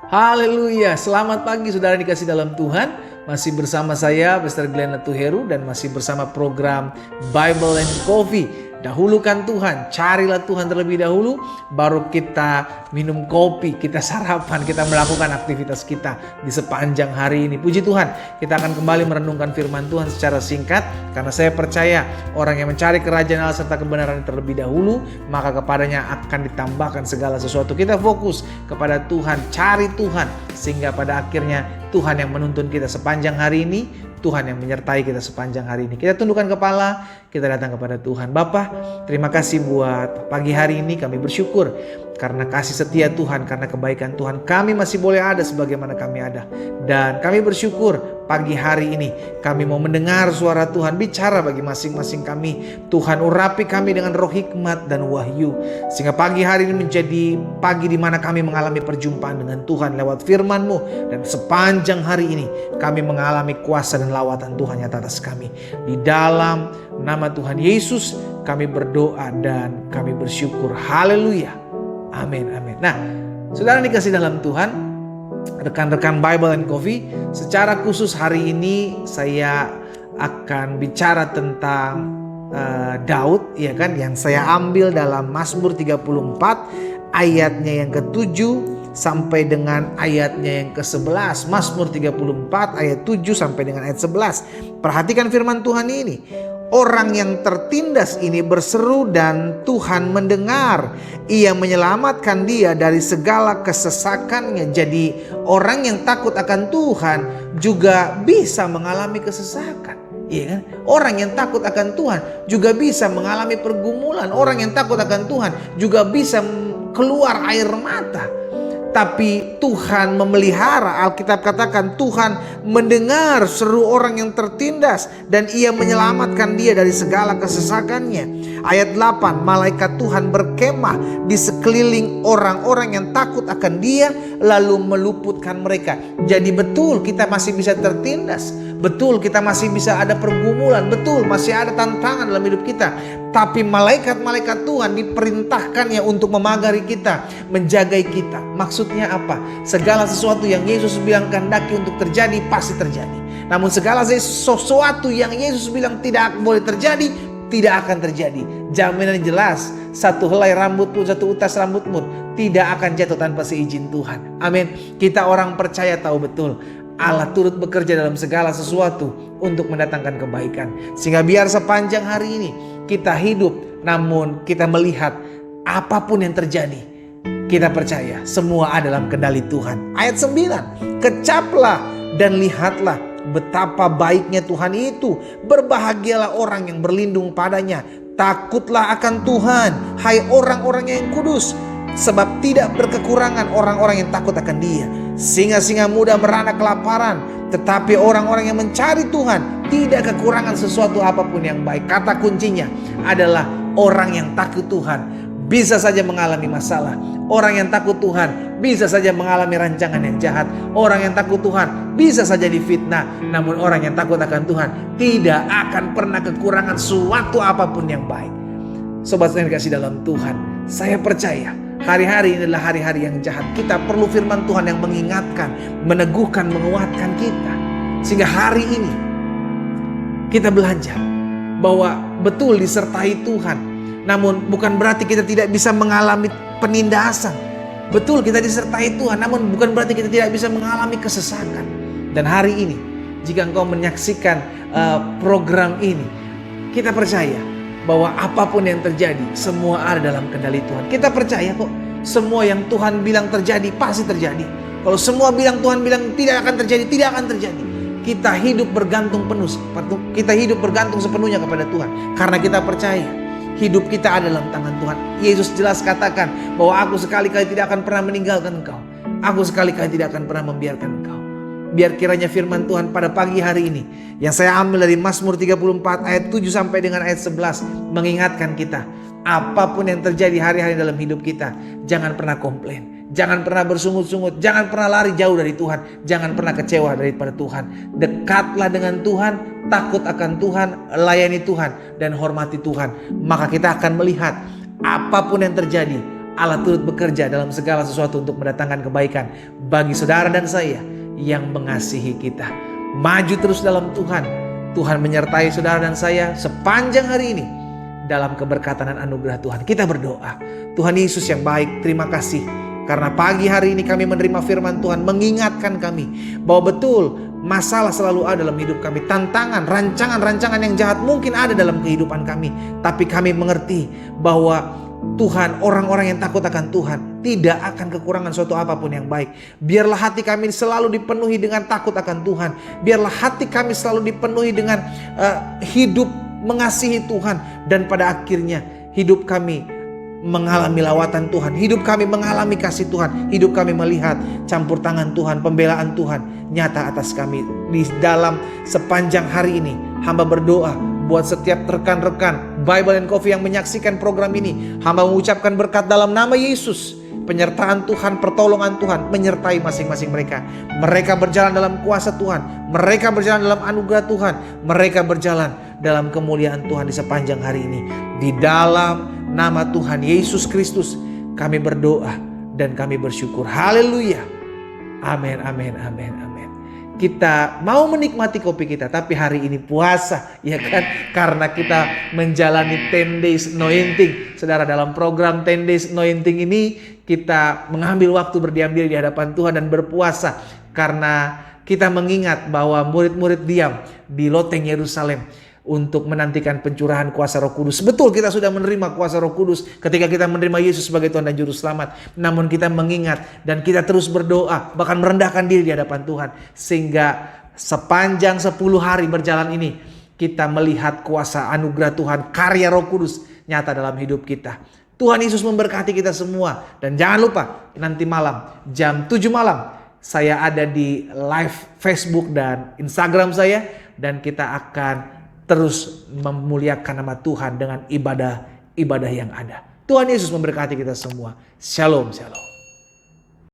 Haleluya, selamat pagi saudara dikasih dalam Tuhan. Masih bersama saya, Pastor Glenn Natuheru, dan masih bersama program Bible and Coffee. Dahulukan Tuhan, carilah Tuhan terlebih dahulu, baru kita minum kopi, kita sarapan, kita melakukan aktivitas kita di sepanjang hari ini. Puji Tuhan, kita akan kembali merenungkan firman Tuhan secara singkat, karena saya percaya orang yang mencari kerajaan Allah serta kebenaran terlebih dahulu, maka kepadanya akan ditambahkan segala sesuatu. Kita fokus kepada Tuhan, cari Tuhan, sehingga pada akhirnya Tuhan yang menuntun kita sepanjang hari ini, Tuhan yang menyertai kita sepanjang hari ini. Kita tundukkan kepala, kita datang kepada Tuhan. Bapa, terima kasih buat pagi hari ini. Kami bersyukur karena kasih setia Tuhan, karena kebaikan Tuhan. Kami masih boleh ada sebagaimana kami ada. Dan kami bersyukur pagi hari ini kami mau mendengar suara Tuhan bicara bagi masing-masing kami. Tuhan urapi kami dengan roh hikmat dan wahyu, sehingga pagi hari ini menjadi pagi di mana kami mengalami perjumpaan dengan Tuhan lewat firman-Mu. Dan sepanjang hari ini kami mengalami kuasa dan lawatan Tuhan nyata atas kami. Di dalam nama Tuhan Yesus kami berdoa dan kami bersyukur. Haleluya. Amin, amin. Nah, saudara dikasih dalam Tuhan, rekan-rekan Bible and Coffee, secara khusus hari ini saya akan bicara tentang Daud, ya kan, yang saya ambil dalam Mazmur 34 ayatnya yang ke-7 sampai dengan ayatnya yang ke-11. Mazmur 34 ayat 7 sampai dengan ayat 11. Perhatikan firman Tuhan ini. Orang yang tertindas ini berseru dan Tuhan mendengar. Ia menyelamatkan dia dari segala kesesakannya. Jadi orang yang takut akan Tuhan juga bisa mengalami kesesakan. Iya kan? Orang yang takut akan Tuhan juga bisa mengalami pergumulan. Orang yang takut akan Tuhan juga bisa keluar air mata. Tapi Tuhan memelihara. Alkitab katakan Tuhan mendengar seru orang yang tertindas dan ia menyelamatkan dia dari segala kesesakannya. Ayat 8, malaikat Tuhan berkemah di sekeliling orang-orang yang takut akan dia lalu meluputkan mereka. Jadi betul kita masih bisa tertindas. Betul kita masih bisa ada pergumulan. Betul masih ada tantangan dalam hidup kita. Tapi malaikat-malaikat Tuhan diperintahkannya untuk memagari kita, menjagai kita. Maksudnya apa? Segala sesuatu yang Yesus bilang kehendaki untuk terjadi pasti terjadi. Namun segala sesuatu yang Yesus bilang tidak boleh terjadi, tidak akan terjadi. Jaminan jelas, satu helai rambut pun, satu utas rambut pun tidak akan jatuh tanpa seizin Tuhan. Amin. Kita orang percaya tahu betul Allah turut bekerja dalam segala sesuatu untuk mendatangkan kebaikan. Sehingga biar sepanjang hari ini kita hidup, namun kita melihat apapun yang terjadi, kita percaya semua ada dalam kendali Tuhan. Ayat 9, kecaplah dan lihatlah betapa baiknya Tuhan itu. Berbahagialah orang yang berlindung padanya. Takutlah akan Tuhan, hai orang-orang yang kudus, sebab tidak berkekurangan orang-orang yang takut akan Dia. Singa-singa muda merana kelaparan, tetapi orang-orang yang mencari Tuhan tidak kekurangan sesuatu apapun yang baik. Kata kuncinya adalah orang yang takut Tuhan bisa saja mengalami masalah. Orang yang takut Tuhan bisa saja mengalami rancangan yang jahat. Orang yang takut Tuhan bisa saja difitnah. Namun orang yang takut akan Tuhan tidak akan pernah kekurangan suatu apapun yang baik. Sobat yang dikasih dalam Tuhan, saya percaya hari-hari ini adalah hari-hari yang jahat. Kita perlu firman Tuhan yang mengingatkan, meneguhkan, menguatkan kita. Sehingga hari ini kita belajar bahwa betul disertai Tuhan. Namun bukan berarti kita tidak bisa mengalami penindasan. Betul kita disertai Tuhan, namun bukan berarti kita tidak bisa mengalami kesesakan. Dan hari ini jika engkau menyaksikan program ini, kita percaya bahwa apapun yang terjadi semua ada dalam kendali Tuhan. Kita percaya kok semua yang Tuhan bilang terjadi pasti terjadi. Kalau semua Tuhan bilang tidak akan terjadi, tidak akan terjadi. Kita hidup bergantung penuh, kita hidup bergantung sepenuhnya kepada Tuhan. Karena kita percaya hidup kita ada dalam tangan Tuhan. Yesus jelas katakan bahwa aku sekali-kali tidak akan pernah meninggalkan engkau. Aku sekali-kali tidak akan pernah membiarkan engkau. Biar kiranya firman Tuhan pada pagi hari ini yang saya ambil dari Mazmur 34 ayat 7 sampai dengan ayat 11 mengingatkan kita, apapun yang terjadi hari-hari dalam hidup kita, jangan pernah komplain, jangan pernah bersungut-sungut, jangan pernah lari jauh dari Tuhan, jangan pernah kecewa daripada Tuhan. Dekatlah dengan Tuhan, takut akan Tuhan, layani Tuhan dan hormati Tuhan. Maka kita akan melihat apapun yang terjadi, Allah turut bekerja dalam segala sesuatu untuk mendatangkan kebaikan bagi saudara dan saya yang mengasihi kita. Maju terus dalam Tuhan. Tuhan menyertai saudara dan saya sepanjang hari ini dalam keberkatan dan anugerah Tuhan. Kita berdoa. Tuhan Yesus yang baik, terima kasih. Karena pagi hari ini kami menerima firman Tuhan mengingatkan kami bahwa betul masalah selalu ada dalam hidup kami. Tantangan, rancangan-rancangan yang jahat mungkin ada dalam kehidupan kami. Tapi kami mengerti bahwa Tuhan, orang-orang yang takut akan Tuhan tidak akan kekurangan suatu apapun yang baik. Biarlah hati kami selalu dipenuhi dengan takut akan Tuhan. Biarlah hati kami selalu dipenuhi dengan hidup mengasihi Tuhan. Dan pada akhirnya hidup kami mengalami lawatan Tuhan. Hidup kami mengalami kasih Tuhan. Hidup kami melihat campur tangan Tuhan, pembelaan Tuhan nyata atas kami. Di dalam sepanjang hari ini hamba berdoa buat setiap rekan-rekan Bible and Coffee yang menyaksikan program ini. Hamba mengucapkan berkat dalam nama Yesus. Penyertaan Tuhan, pertolongan Tuhan menyertai masing-masing mereka. Mereka berjalan dalam kuasa Tuhan. Mereka berjalan dalam anugerah Tuhan. Mereka berjalan dalam kemuliaan Tuhan di sepanjang hari ini. Di dalam nama Tuhan Yesus Kristus kami berdoa dan kami bersyukur. Haleluya. Amin, amin, amin, amin. Kita mau menikmati kopi kita, tapi hari ini puasa, ya kan? Karena kita menjalani 10 days anointing. Saudara, dalam program 10 days anointing ini kita mengambil waktu berdiam diri di hadapan Tuhan dan berpuasa. Karena kita mengingat bahwa murid-murid diam di loteng Yerusalem untuk menantikan pencurahan kuasa Roh Kudus. Betul, kita sudah menerima kuasa Roh Kudus ketika kita menerima Yesus sebagai Tuhan dan Juru Selamat. Namun kita mengingat dan kita terus berdoa, bahkan merendahkan diri di hadapan Tuhan. Sehingga sepanjang 10 hari berjalan ini, kita melihat kuasa anugerah Tuhan, karya Roh Kudus nyata dalam hidup kita. Tuhan Yesus memberkati kita semua. Dan jangan lupa, nanti malam jam 7 malam, saya ada di live Facebook dan Instagram saya. Dan kita akan terus memuliakan nama Tuhan dengan ibadah-ibadah yang ada. Tuhan Yesus memberkati kita semua. Shalom, shalom.